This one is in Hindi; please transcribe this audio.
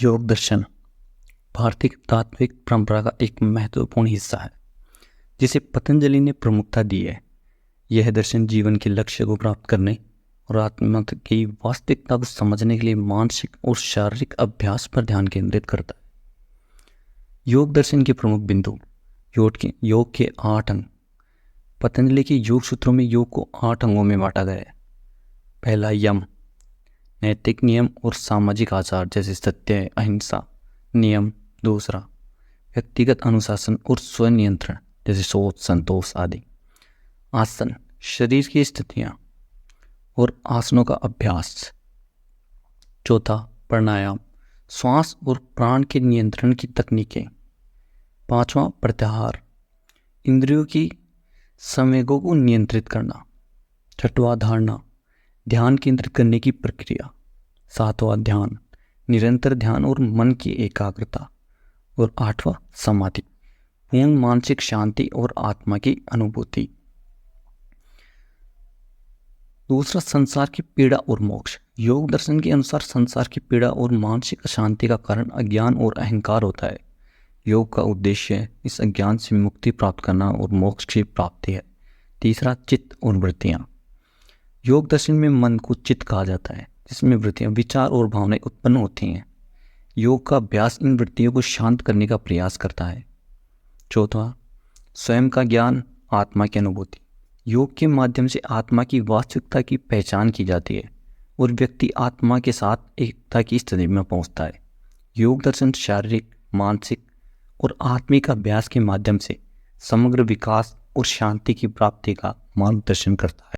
योग दर्शन भारतीय तात्विक परंपरा का एक महत्वपूर्ण हिस्सा है जिसे पतंजलि ने प्रमुखता दी है। यह दर्शन जीवन के लक्ष्य को प्राप्त करने और आत्मा की वास्तविकता को समझने के लिए मानसिक और शारीरिक अभ्यास पर ध्यान केंद्रित करता है। योग दर्शन के प्रमुख बिंदु योग के 8 अंग। पतंजलि के योग सूत्रों में योग को 8 अंगों में बांटा गया है। पहला यम, नैतिक नियम और सामाजिक आचार जैसे सत्य, अहिंसा नियम। दूसरा व्यक्तिगत अनुशासन और स्वनियंत्रण जैसे सोच, संतोष आदि। आसन, शरीर की स्थितियां और आसनों का अभ्यास। चौथा प्राणायाम, श्वास और प्राण के नियंत्रण की तकनीकें। पांचवा प्रत्याहार, इंद्रियों की संवेगों को नियंत्रित करना। छठवां धारणा, ध्यान केंद्रित करने की प्रक्रिया। सातवां ध्यान, निरंतर ध्यान और मन की एकाग्रता। और आठवां समाधि, पूर्ण मानसिक शांति और आत्मा की अनुभूति। दूसरा संसार की पीड़ा और मोक्ष। योग दर्शन के अनुसार संसार की पीड़ा और मानसिक अशांति का कारण अज्ञान और अहंकार होता है। योग का उद्देश्य इस अज्ञान से मुक्ति प्राप्त करना और मोक्ष की प्राप्ति है। तीसरा चित्त और वृत्तियां। योग दर्शन में मन को चित्त कहा जाता है, जिसमें वृत्तियां, विचार और भावनाएं उत्पन्न होती हैं। योग का अभ्यास इन वृत्तियों को शांत करने का प्रयास करता है। चौथा स्वयं का ज्ञान, आत्मा की अनुभूति। योग के माध्यम से आत्मा की वास्तविकता की पहचान की जाती है और व्यक्ति आत्मा के साथ एकता की स्थिति में पहुंचता है। योग दर्शन शारीरिक, मानसिक और आत्मिक अभ्यास के माध्यम से समग्र विकास और शांति की प्राप्ति का मार्गदर्शन करता है।